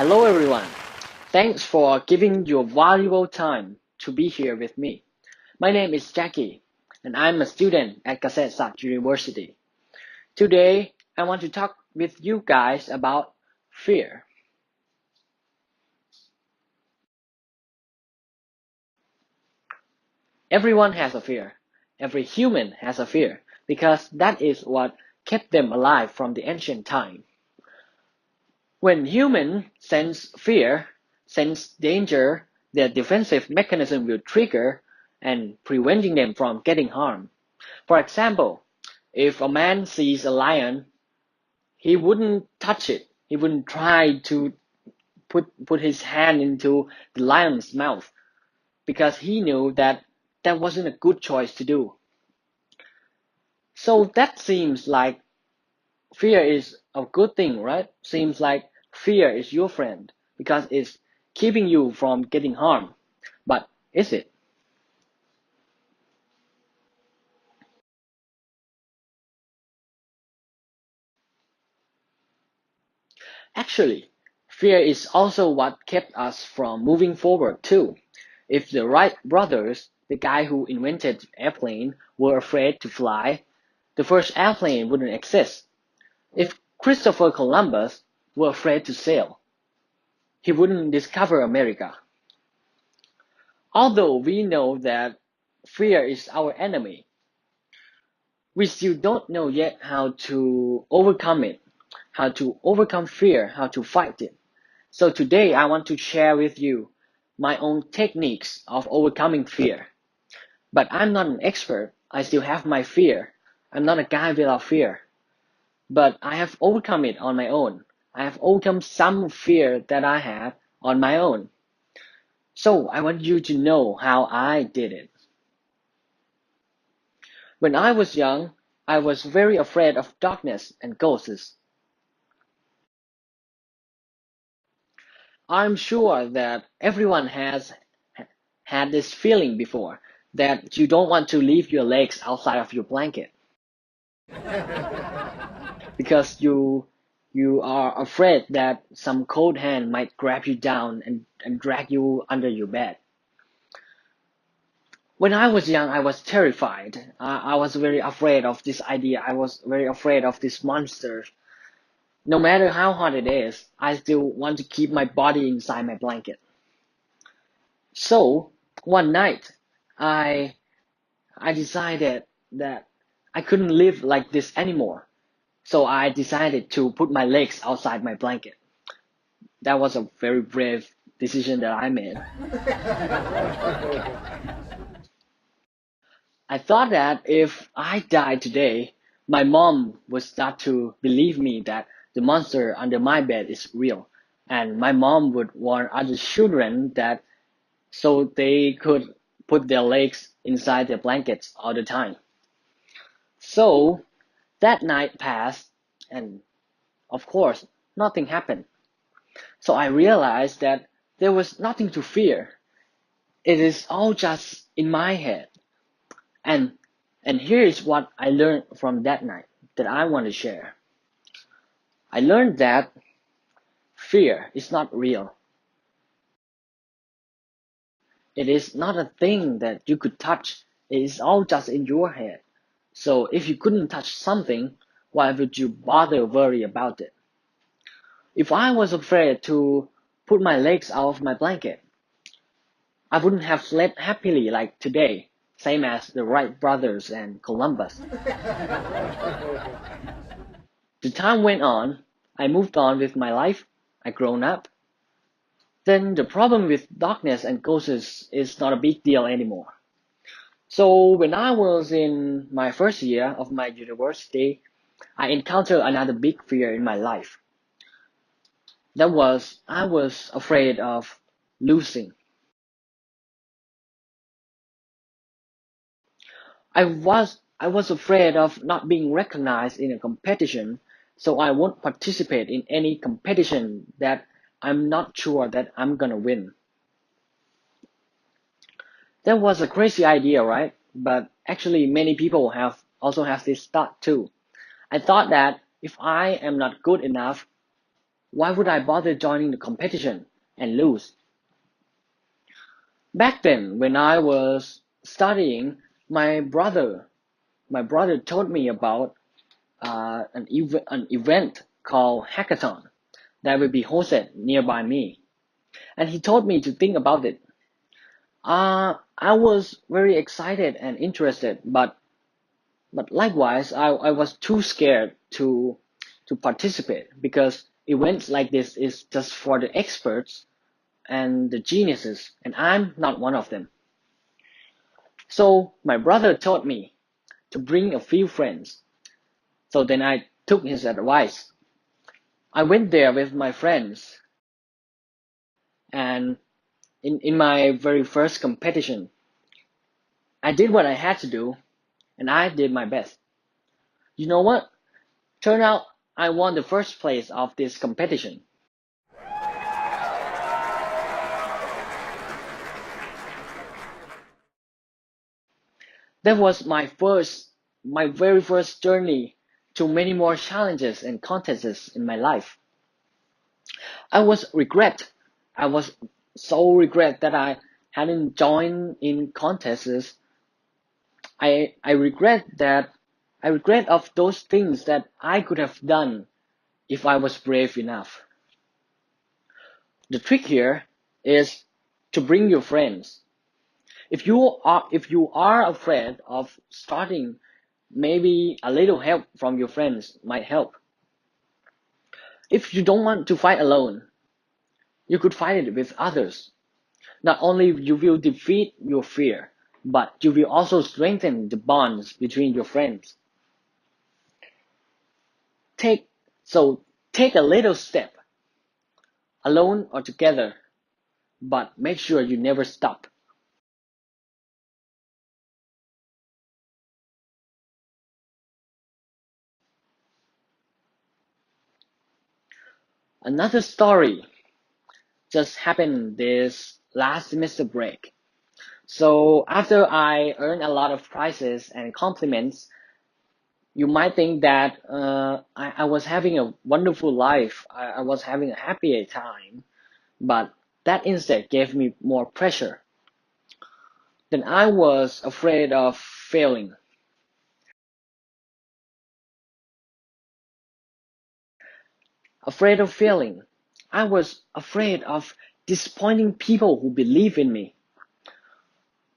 Hello everyone. Thanks for giving your valuable time to be here with me. My name is Jackie and I'm a student at SKE University. Today I want to talk with you guys about fear. Everyone has a fear. Every human has a fear because that is what kept them alive from the ancient time. When humans sense fear, sense danger, their defensive mechanism will trigger and preventing them from getting harmed. For example, if a man sees a lion, he wouldn't touch it. He wouldn't try to put his hand into the lion's mouth because he knew that that wasn't a good choice to do. So that seems like fear is a good thing, right? Seems like fear is your friend because it's keeping you from getting harmed. But is it? Actually, fear is also what kept us from moving forward too. If the Wright brothers, the guy who invented airplane, were afraid to fly, the first airplane wouldn't exist. If Christopher Columbus were afraid to sail, he wouldn't discover America. Although we know that fear is our enemy, we still don't know yet how to overcome it, how to overcome fear, how to fight it. So today I want to share with you my own techniques of overcoming fear. But I'm not an expert. I still have my fear. I'm not a guy without fear. But I have overcome it on my own. I have overcome some fear that I had on my own. So I want you to know how I did it. When I was young, I was very afraid of darkness and ghosts. I'm sure that everyone has had this feeling before that you don't want to leave your legs outside of your blanket because you are afraid that some cold hand might grab you down and drag you under your bed. When I was young, I was terrified. I was very afraid of this idea. I was very afraid of this monster. No matter how hard it is, I still want to keep my body inside my blanket. So one night, I I decided that I couldn't live like this anymore. So I decided to put my legs outside my blanket. That was a very brave decision that I made. I thought that if I died today, my mom would start to believe me that the monster under my bed is real. And my mom would warn other children that so they could put their legs inside their blankets all the time. So that night passed, and of course, nothing happened. So I realized that there was nothing to fear. It is all just in my head. And and here is what I learned from that night that I want to share. I learned that fear is not real. It is not a thing that you could touch. It is all just in your head. So if you couldn't touch something, why would you bother worry about it? If I was afraid to put my legs out of my blanket, I wouldn't have slept happily like today, same as the Wright brothers and Columbus. The time went on, I moved on with my life, I grown up. Then the problem with darkness and ghosts is not a big deal anymore. So when I was in my first year of my university, I encountered another big fear in my life. That was I was afraid of losing. I was afraid of not being recognized in a competition, so I won't participate in any competition that I'm not sure that I'm gonna win. That was a crazy idea, right? But actually many people have this thought too. I thought that if I am not good enough, Why would I bother joining the competition and lose? Back then, when I was studying, my brother, my brother told me about an event called hackathon that will be hosted nearby me, and he told me to think about it. I was very excited and interested, but likewise, I was too scared to participate because events like this is just for the experts and the geniuses, and I'm not one of them. So my brother told me to bring a few friends. So then I took his advice. I went there with my friends, and in my very first competition, I did what I had to do, and I did my best. You know what? Turned out I won the first place of this competition. That was my very first journey to many more challenges and contests in my life. I was regret. I was so regret that I hadn't joined in contests. I regret that I regret of those things that I could have done if I was brave enough. The trick here is to bring your friends. If you are afraid of starting, maybe a little help from your friends might help. If you don't want to fight alone, you could fight it with others. Not only you will defeat your fear, but you will also strengthen the bonds between your friends. Take so take a little step, alone or together, but make sure you never stop. Another story just happened this last semester break. So after I earned a lot of prizes and compliments, you might think that I was having a wonderful life. I was having a happy time, but that instead gave me more pressure. Then I was afraid of failing. Afraid of failing. I was afraid of disappointing people who believe in me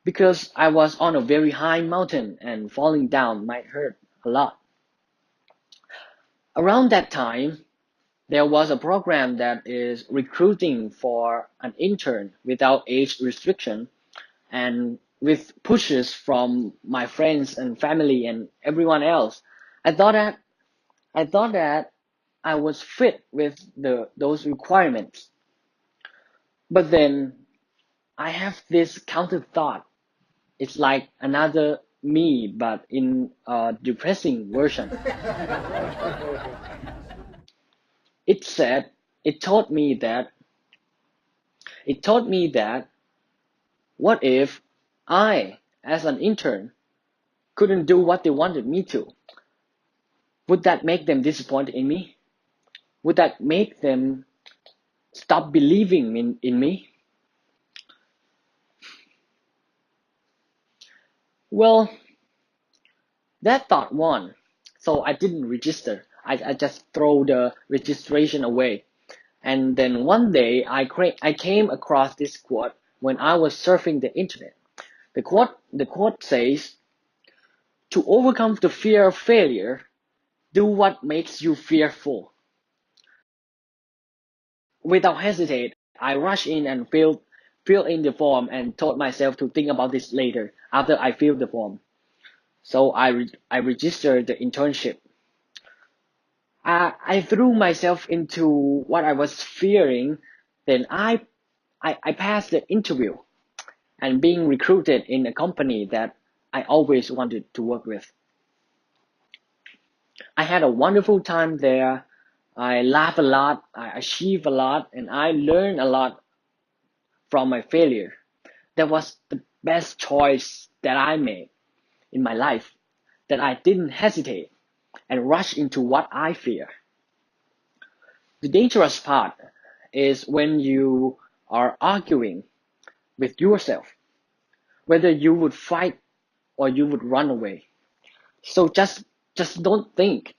because I was on a very high mountain and falling down might hurt a lot. Around that time, there was a program that is recruiting for an intern without age restriction, and with pushes from my friends and family and everyone else. I thought that I thought that I was fit with those requirements. But then I have this counter thought. It's like another me, but in a depressing version. It said, it told me that, it told me that, what if I, as an intern, couldn't do what they wanted me to? Would that make them disappointed in me? Would that make them stop believing in me? Well, that thought won. So I didn't register. I just throw the registration away. And then one day I came across this quote when I was surfing the internet. The quote says, to overcome the fear of failure, do what makes you fearful. Without hesitate, I rushed in and filled in the form and told myself to think about this later after I filled the form. So I registered the internship. I threw myself into what I was fearing. Then I passed the interview and being recruited in a company that I always wanted to work with. I had a wonderful time there. I laughed a lot, I achieved a lot, and I learned a lot from my failure. That was the best choice that I made in my life, that I didn't hesitate and rush into what I fear. The dangerous part is when you are arguing with yourself, whether you would fight or you would run away. So just don't think.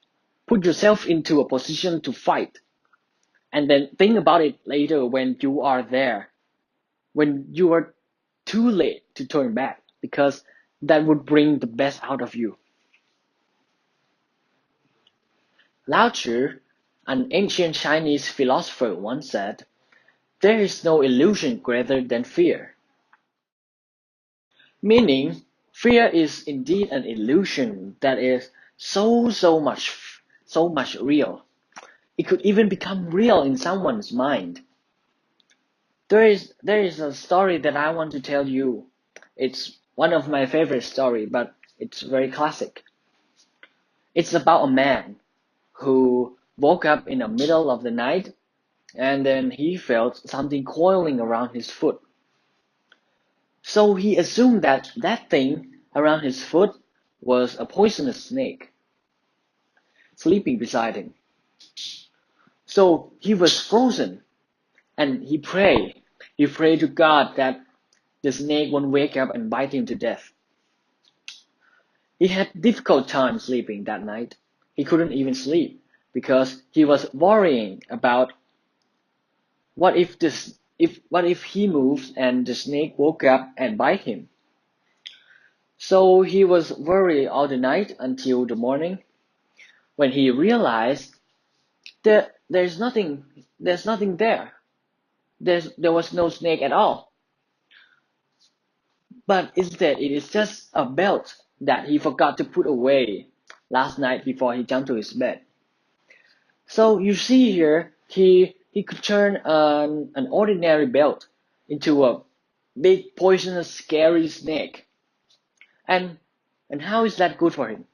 Put yourself into a position to fight and then think about it later when you are there, when you are too late to turn back, because that would bring the best out of you. Lao Tzu, an ancient Chinese philosopher, once said, "There is no illusion greater than fear." Meaning, fear is indeed an illusion that is so much real. It could even become real in someone's mind. There is a story that I want to tell you. It's one of my favorite story, but it's very classic. It's about a man who woke up in the middle of the night and then he felt something coiling around his foot. So he assumed that that thing around his foot was a poisonous snake sleeping beside him. So he was frozen and he prayed. He prayed to God that the snake won't wake up and bite him to death. He had difficult time sleeping that night. He couldn't even sleep because he was worrying about what if he moves and the snake woke up and bite him. So he was worried all the night until the morning when he realized that there's nothing there. There was no snake at all. But instead it is just a belt that he forgot to put away last night before he jumped to his bed. So you see here, he could turn an ordinary belt into a big poisonous scary snake. And and how is that good for him?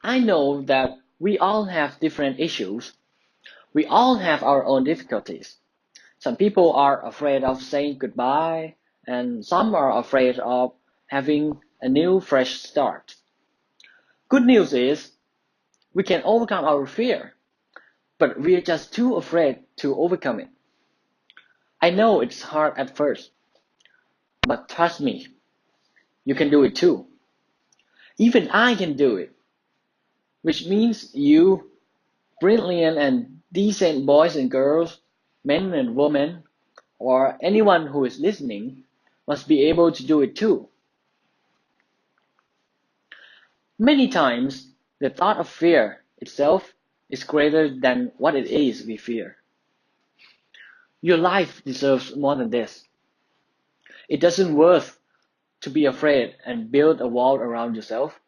I know that we all have different issues. We all have our own difficulties. Some people are afraid of saying goodbye, and some are afraid of having a new fresh start. Good news is we can overcome our fear, but we are just too afraid to overcome it. I know it's hard at first, but trust me, you can do it too. Even I can do it, which means you, brilliant and decent boys and girls, men and women, or anyone who is listening, must be able to do it too. Many times, the thought of fear itself is greater than what it is we fear. Your life deserves more than this. It doesn't worth to be afraid and build a wall around yourself.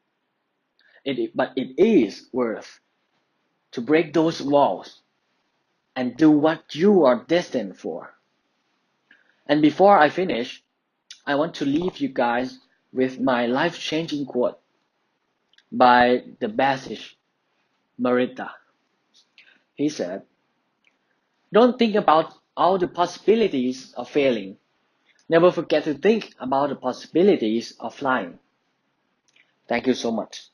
But it is worth to break those walls and do what you are destined for. And before I finish, I want to leave you guys with my life-changing quote by the Basish Marita. He said, "Don't think about all the possibilities of failing. Never forget to think about the possibilities of flying." Thank you so much.